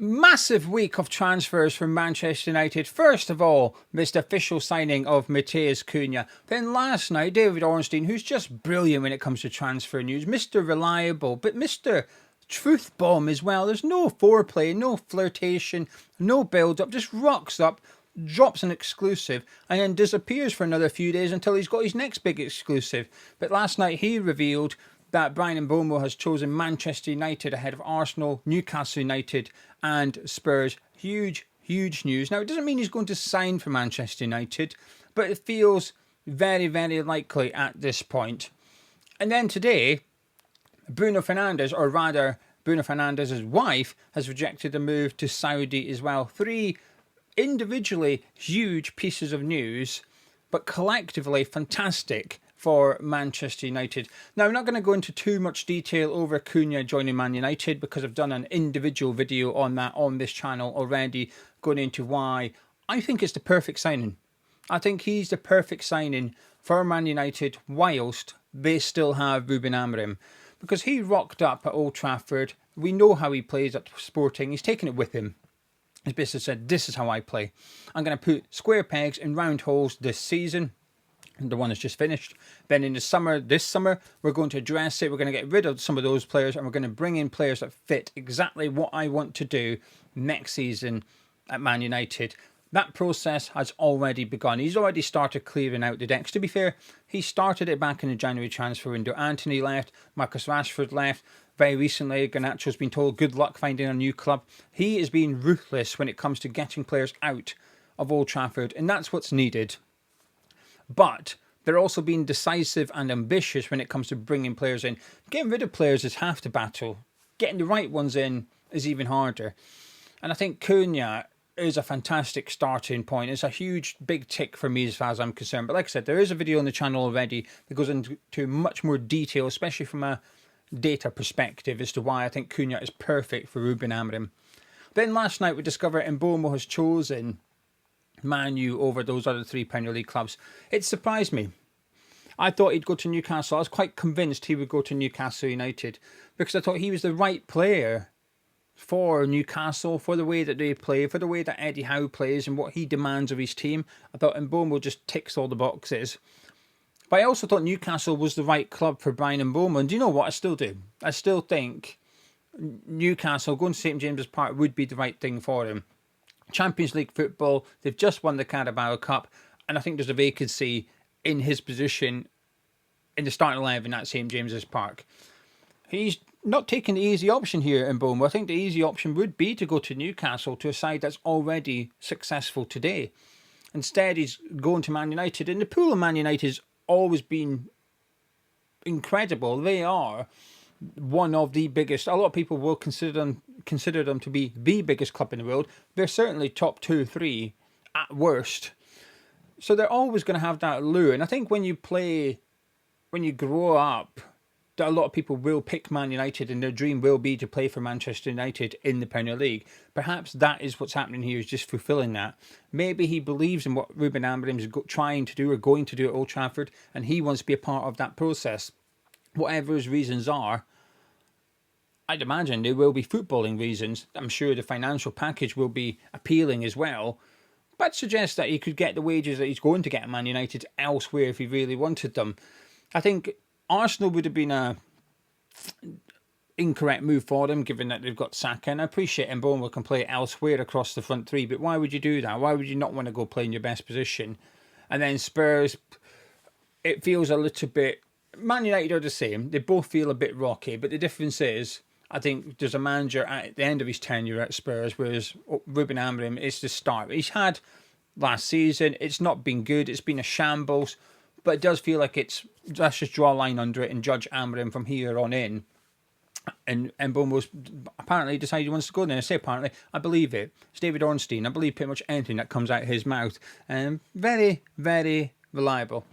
Massive week of transfers from Manchester United. First of all, this official signing of Matheus Cunha. Then last night, David Ornstein, who's just brilliant when it comes to transfer news. Mr. Reliable, but Mr. Truth Bomb as well. There's no foreplay, no flirtation, no build-up. Just rocks up, drops an exclusive, and then disappears for another few days until he's got his next big exclusive. But last night he revealed that Bryan Mbeumo has chosen Manchester United ahead of Arsenal, Newcastle United and Spurs. Huge news. Now, it doesn't mean he's going to sign for Manchester United, but it feels very likely at this point. And then today, Bruno Fernandes, or rather Bruno Fernandes' wife, has rejected a move to Saudi as well. Three individually huge pieces of news, but collectively fantastic for Manchester United. Now, I'm not going to go into too much detail over Cunha joining Man United because I've done an individual video on that on this channel already, going into why I think it's the perfect signing. I think he's the perfect signing for Man United whilst they still have Ruben Amorim, because he rocked up at Old Trafford. We know how he plays at Sporting. He's taken it with him. He's basically said, this is how I play. I'm going to put square pegs in round holes this season. The one that's just finished. Then in the this summer, we're going to address it. We're going to get rid of some of those players and we're going to bring in players that fit exactly what I want to do next season at Man United. That process has already begun. He's already started clearing out the decks. To be fair, he started it back in the January transfer window. Anthony left, Marcus Rashford left. Very recently, Garnacho's been told good luck finding a new club. He is being ruthless when it comes to getting players out of Old Trafford, and that's what's needed. But they're also being decisive and ambitious when it comes to bringing players in. Getting rid of players is half the battle. Getting the right ones in is even harder. And I think Cunha is a fantastic starting point. It's a huge, big tick for me as far as I'm concerned. But like I said, there is a video on the channel already that goes into much more detail, especially from a data perspective, as to why I think Cunha is perfect for Ruben Amorim. Then last night we discovered Mbeumo has chosen Man U over those other three Premier League clubs. It surprised me. I thought he'd go to Newcastle. I was quite convinced he would go to Newcastle United because I thought he was the right player for Newcastle, for the way that they play, for the way that Eddie Howe plays and what he demands of his team. I thought Mbeumo just ticks all the boxes. But I also thought Newcastle was the right club for Bryan Mbeumo. And do you know what? I still do. I still think Newcastle going to St James's Park would be the right thing for him. Champions League football, they've just won the Carabao Cup, and I think there's a vacancy in his position in the starting 11 at St James's Park. He's not taking the easy option here in Mbeumo. I think the easy option would be to go to Newcastle, to a side that's already successful today. Instead, he's going to Man United, and the pool of Man United has always been incredible. They are one of the biggest. A lot of people will consider them to be the biggest club in the world. They're certainly top 2, 3 at worst. So they're always going to have that allure. And I think when you grow up, that a lot of people will pick Man United and their dream will be to play for Manchester United in the Premier League. Perhaps that is what's happening here, is just fulfilling that. Maybe he believes in what Ruben Amorim is trying to do or going to do at Old Trafford, and he wants to be a part of that process. Whatever his reasons are, I'd imagine there will be footballing reasons. I'm sure the financial package will be appealing as well. But I'd suggest that he could get the wages that he's going to get at Man United elsewhere if he really wanted them. I think Arsenal would have been a incorrect move for them, given that they've got Saka. And I appreciate Mbeumo can play elsewhere across the front three, but why would you do that? Why would you not want to go play in your best position? And then Spurs, it feels a little bit... Man United are the same. They both feel a bit rocky, but the difference is, I think there's a manager at the end of his tenure at Spurs, whereas Ruben Amorim is the start. He's had last season. It's not been good. It's been a shambles, but it does feel like let's just draw a line under it and judge Amorim from here on in. And Mbeumo's apparently decided he wants to go there. I say apparently, I believe it. It's David Ornstein. I believe pretty much anything that comes out of his mouth. Very reliable.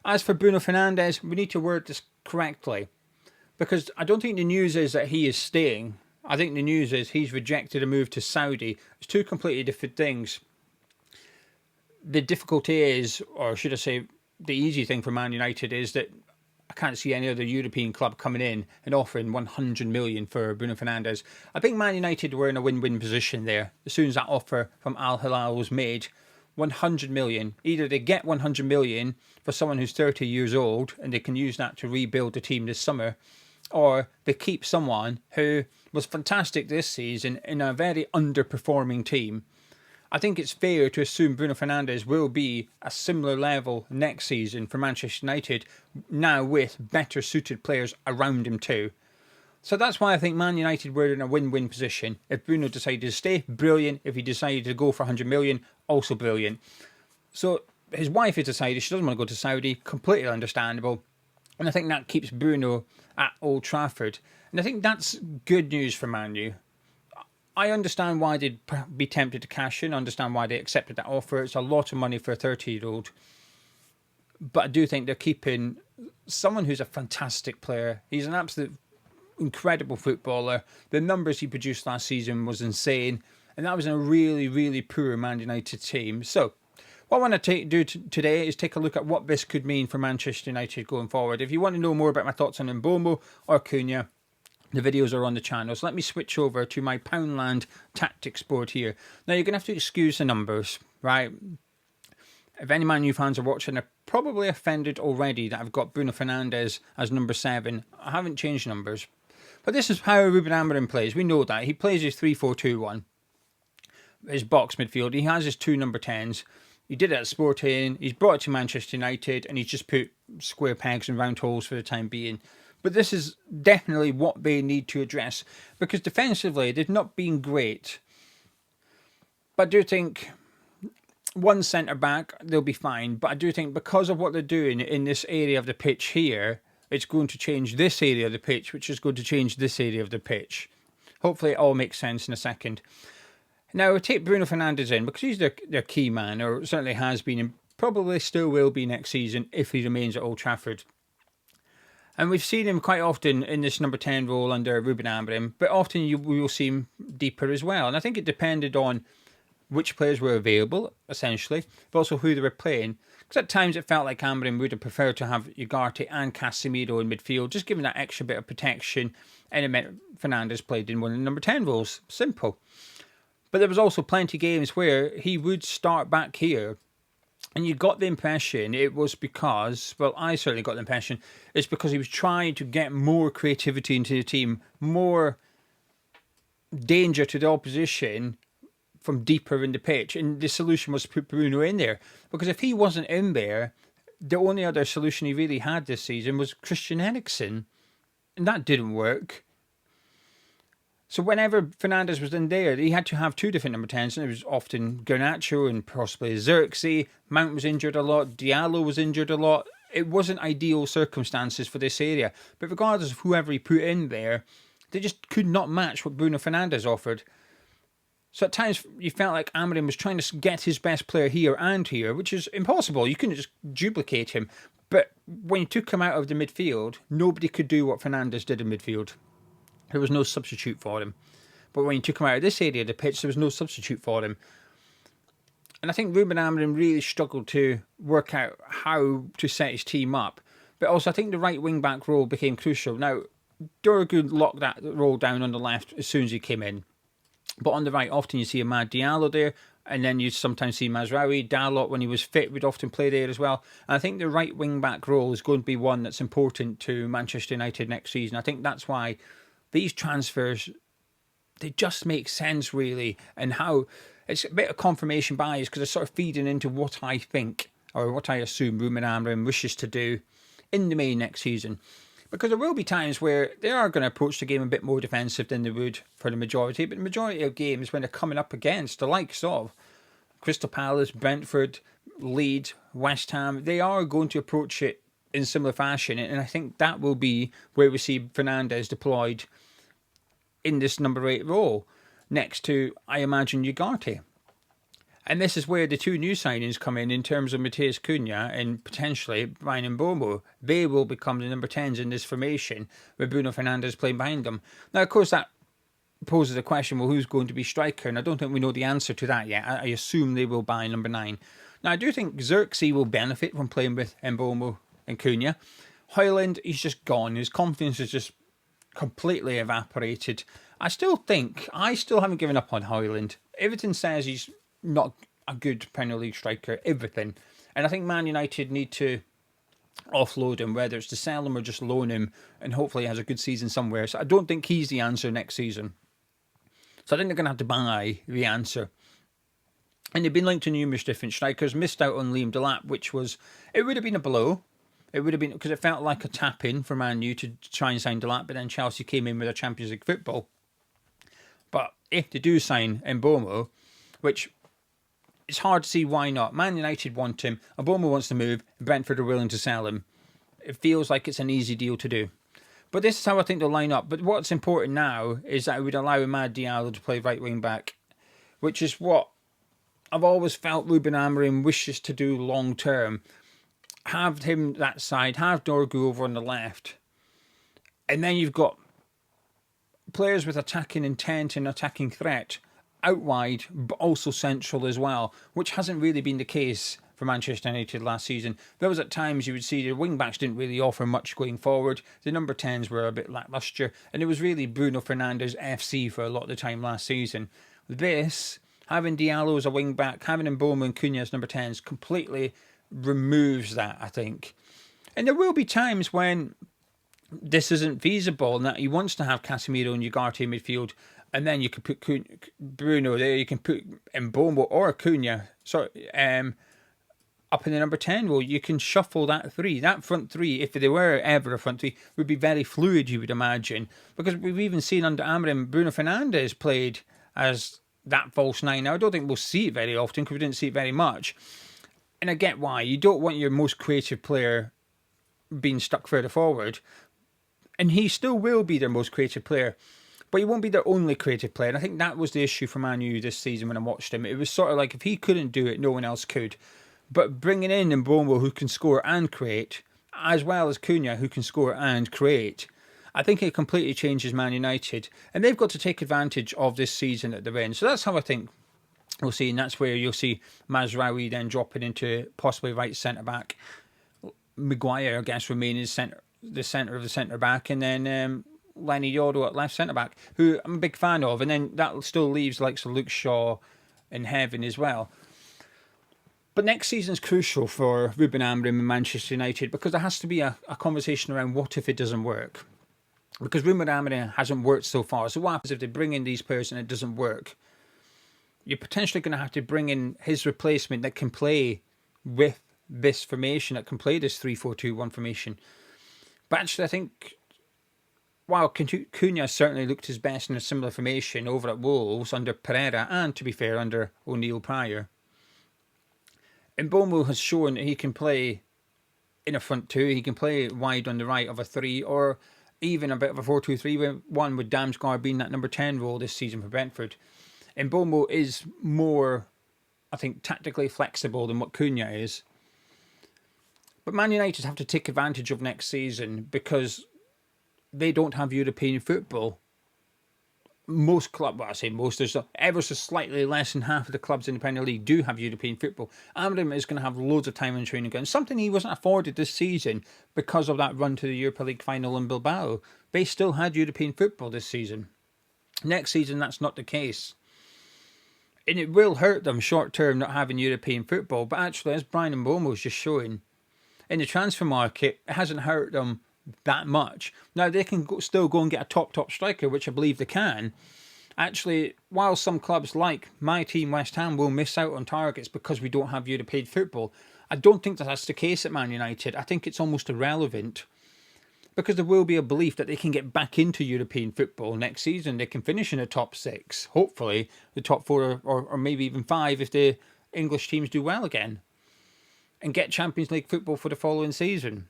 As for Bruno Fernandes, we need to word this correctly, because I don't think the news is that he is staying. I think the news is he's rejected a move to Saudi. It's two completely different things. The difficulty is, or should I say, the easy thing for Man United is that I can't see any other European club coming in and offering 100 million for Bruno Fernandes. I think Man United were in a win-win position there. As soon as that offer from Al-Hilal was made, 100 million. Either they get 100 million for someone who's 30 years old and they can use that to rebuild the team this summer, or they keep someone who was fantastic this season in a very underperforming team. I think it's fair to assume Bruno Fernandes will be a similar level next season for Manchester United, now with better suited players around him too. So that's why I think Man United were in a win-win position. If Bruno decided to stay, brilliant. If he decided to go for 100 million, also brilliant. So his wife has decided she doesn't want to go to Saudi, completely understandable. And I think that keeps Bruno at Old Trafford. And I think that's good news for Man U. I understand why they'd be tempted to cash in. I understand why they accepted that offer. It's a lot of money for a 30-year-old. But I do think they're keeping someone who's a fantastic player. He's an absolute incredible footballer. The numbers he produced last season was insane. And that was in a really, really poor Man United team. So what I want to do today is take a look at what this could mean for Manchester United going forward. If you want to know more about my thoughts on Mbeumo or Cunha, the videos are on the channel. So let me switch over to my Poundland tactics board here. Now you're going to have to excuse the numbers, right? If any Man U fans are watching, they're probably offended already that I've got Bruno Fernandes as number 7. I haven't changed numbers. But this is how Ruben Amorim plays. We know that. He plays his 3-4-2-1. His box midfield. He has his 2 number 10s. He did it at Sporting. He's brought it to Manchester United and he's just put square pegs and round holes for the time being. But this is definitely what they need to address, because defensively they've not been great. But I do think one centre-back, they'll be fine. But I do think because of what they're doing in this area of the pitch here, it's going to change this area of the pitch, which is going to change this area of the pitch. Hopefully it all makes sense in a second. Now, we take Bruno Fernandes in because he's their key man, or certainly has been, and probably still will be next season if he remains at Old Trafford. And we've seen him quite often in this number 10 role under Ruben Amorim, but often we will see him deeper as well. And I think it depended on which players were available, essentially, but also who they were playing. Because at times it felt like Amorim would have preferred to have Ugarte and Casemiro in midfield, just giving that extra bit of protection, and it meant Fernandes played in one of the number 10 roles. Simple. But there was also plenty of games where he would start back here. And you got the impression it was because, well, I certainly got the impression, it's because he was trying to get more creativity into the team, more danger to the opposition from deeper in the pitch. And the solution was to put Bruno in there. Because if he wasn't in there, the only other solution he really had this season was Christian Eriksen. And that didn't work. So whenever Fernandes was in there, he had to have 2 different number 10s, and it was often Garnacho and possibly Xerxes. Mount was injured a lot. Diallo was injured a lot. It wasn't ideal circumstances for this area. But regardless of whoever he put in there, they just could not match what Bruno Fernandes offered. So at times you felt like Amorim was trying to get his best player here and here, which is impossible. You couldn't just duplicate him. But when you took him out of the midfield, nobody could do what Fernandes did in midfield. There was no substitute for him. But when you took him out of this area of the pitch, there was no substitute for him. And I think Ruben Amorim really struggled to work out how to set his team up. But also I think the right wing-back role became crucial. Now, Dorgu locked that role down on the left as soon as he came in. But on the right, often you see Amad Diallo there. And then you sometimes see Mazraoui. Dalot, when he was fit, would often play there as well. And I think the right wing-back role is going to be one that's important to Manchester United next season. I think that's why these transfers, they just make sense, really, and how it's a bit of confirmation bias because they're sort of feeding into what I think or what I assume Ruben Amorim wishes to do in the main next season. Because there will be times where they are going to approach the game a bit more defensive than they would for the majority, but the majority of games when they're coming up against the likes of Crystal Palace, Brentford, Leeds, West Ham, they are going to approach it in similar fashion, and I think that will be where we see Fernandes deployed in this number 8 role, next to, I imagine, Ugarte. And this is where the 2 new signings come in terms of Matheus Cunha and potentially Bryan Mbeumo. They will become the number 10s in this formation with Bruno Fernandes playing behind them. Now, of course, that poses a question, well, who's going to be striker? And I don't think we know the answer to that yet. I assume they will buy number 9. Now, I do think Xerxes will benefit from playing with Mbeumo and Cunha. Højlund, he's just gone. His confidence is just completely evaporated. I still haven't given up on Højlund. Everything says he's not a good Premier League striker, everything. And I think Man United need to offload him, whether it's to sell him or just loan him, and hopefully he has a good season somewhere. So I don't think he's the answer next season. So I think they're going to have to buy the answer. And they've been linked to numerous different strikers, missed out on Liam Delap, it would have been a blow. It would have been, because it felt like a tap-in for Man U to try and sign Delap, but then Chelsea came in with a Champions League football. But if they do sign Mbeumo, which it's hard to see why not. Man United want him, Mbeumo wants to move, Brentford are willing to sell him. It feels like it's an easy deal to do. But this is how I think they'll line up. But what's important now is that it would allow Amad Diallo to play right wing back, which is what I've always felt Ruben Amorim wishes to do long term. Have him that side, have Dorgu over on the left. And then you've got players with attacking intent and attacking threat out wide, but also central as well, which hasn't really been the case for Manchester United last season. There was at times you would see the wing-backs didn't really offer much going forward. The number 10s were a bit lacklustre, and it was really Bruno Fernandes FC for a lot of the time last season. This, having Diallo as a wing-back, having Mbeumo and Cunha as number 10s, completely removes that, I think. And there will be times when this isn't feasible and that he wants to have Casemiro and Ugarte in midfield, and then you can put Bruno there, you can put Mbeumo or Cunha up in the number 10 role. You can shuffle that three. That front three, if there were ever a front three, would be very fluid, you would imagine. Because we've even seen under Amorim, Bruno Fernandes played as that false nine. Now, I don't think we'll see it very often because we didn't see it very much. And I get why. You don't want your most creative player being stuck further forward. And he still will be their most creative player. But he won't be their only creative player. And I think that was the issue for Man U this season when I watched him. It was sort of like if he couldn't do it, no one else could. But bringing in Mbeumo, who can score and create, as well as Cunha, who can score and create, I think it completely changes Man United. And they've got to take advantage of this season at the end. So that's how I think we'll see. And that's where you'll see Mazraoui then dropping into possibly right centre-back. Maguire, I guess, remaining the centre of the centre-back. And then Lenny Yoro at left centre-back, who I'm a big fan of. And then that still leaves like Luke Shaw in heaven as well. But next season's crucial for Ruben Amorim and Manchester United because there has to be a conversation around what if it doesn't work. Because Ruben Amorim hasn't worked so far. So what happens if they bring in these players and it doesn't work? You're potentially going to have to bring in his replacement that can play with this formation, that can play this 3-4-2-1 formation. But actually, I think while Cunha certainly looked his best in a similar formation over at Wolves under Pereira and, to be fair, under O'Neill prior, Mbeumo has shown that he can play in a front two, he can play wide on the right of a three, or even a bit of a 4-2-3-1 with Damsgaard being that number 10 role this season for Brentford. Mbeumo is more, I think, tactically flexible than what Cunha is. But Man United have to take advantage of next season because they don't have European football. Most clubs, well, I say most, there's ever so slightly less than half of the clubs in the Premier League do have European football. Amorim is going to have loads of time in training ground, something he wasn't afforded this season because of that run to the Europa League final in Bilbao. They still had European football this season. Next season, that's not the case. And it will hurt them short term not having European football, but actually, as Bryan Mbeumo is just showing, in the transfer market, it hasn't hurt them that much. Now, they can still go and get a top striker, which I believe they can. Actually, while some clubs like my team, West Ham, will miss out on targets because we don't have European football, I don't think that's the case at Man United. I think it's almost irrelevant because there will be a belief that they can get back into European football next season. They can finish in the top 6, hopefully the top 4 or maybe even 5 if the English teams do well again, and get Champions League football for the following season.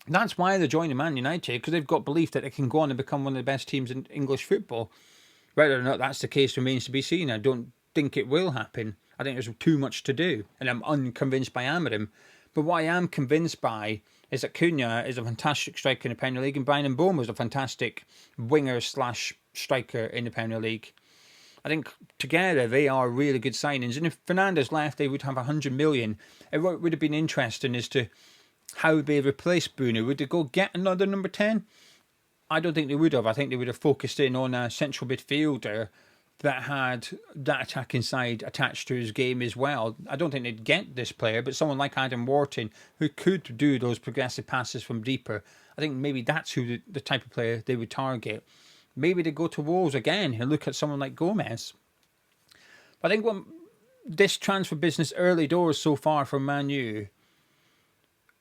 That's why they're joining Man United, because they've got belief that they can go on and become one of the best teams in English football. Whether or not that's the case remains to be seen. I don't think it will happen. I think there's too much to do, and I'm unconvinced by Amorim. But what I am convinced by is that Cunha is a fantastic striker in the Premier League, and Bryan Mbeumo is a fantastic winger/striker in the Premier League. I think together they are really good signings. And if Fernandes left, they would have 100 million. And what would have been interesting is to how would they replace Bruno? Would they go get another number 10? I don't think they would have. I think they would have focused in on a central midfielder that had that attacking side attached to his game as well. I don't think they'd get this player, but someone like Adam Wharton who could do those progressive passes from deeper. I think maybe that's who the type of player they would target. Maybe they go to Wolves again and look at someone like Gomez. But I think what this transfer business early doors so far from Man U,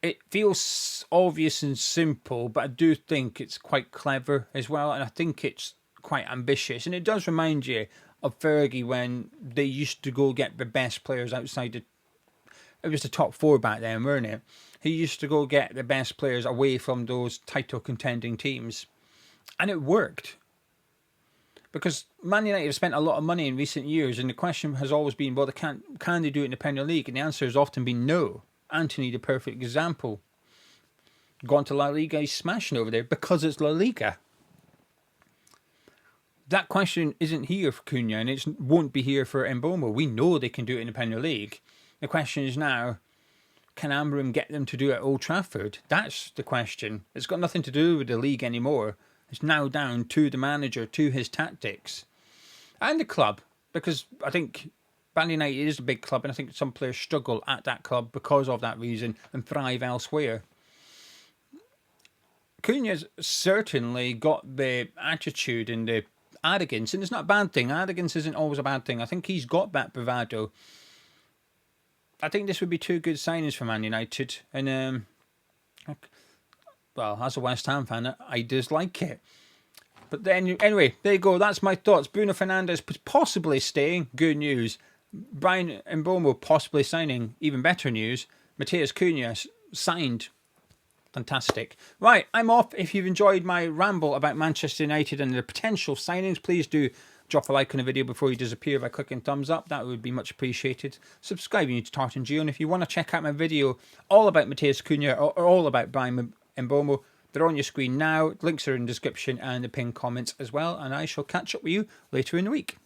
it feels obvious and simple, but I do think it's quite clever as well, and I think it's quite ambitious. And it does remind you of Fergie when they used to go get the best players outside it was the top four back then, weren't it? He used to go get the best players away from those title contending teams. And it worked. Because Man United have spent a lot of money in recent years, and the question has always been, well, can they do it in the Premier League? And the answer has often been no. Anthony, the perfect example. Gone to La Liga, he's smashing over there because it's La Liga. That question isn't here for Cunha, and it won't be here for Mbeumo. We know they can do it in the Premier League. The question is now, can Amorim get them to do it at Old Trafford? That's the question. It's got nothing to do with the league anymore. It's now down to the manager, to his tactics. And the club, because I think Man United is a big club, and I think some players struggle at that club because of that reason and thrive elsewhere. Cunha's certainly got the attitude and the arrogance, and it's not a bad thing. Arrogance isn't always a bad thing. I think he's got that bravado. I think this would be two good signings for Man United, and well, as a West Ham fan, I dislike it. But then, anyway, there you go. That's my thoughts. Bruno Fernandes possibly staying. Good news. Bryan Mbeumo possibly signing. Even better news. Matheus Cunha signed. Fantastic. Right, I'm off. If you've enjoyed my ramble about Manchester United and the potential signings, please do drop a like on the video before you disappear by clicking thumbs up. That would be much appreciated. Subscribing to Tartan. And if you want to check out my video all about Matheus Cunha or all about Bryan Mbeumo, they're on your screen now. Links are in the description and the pinned comments as well. And I shall catch up with you later in the week.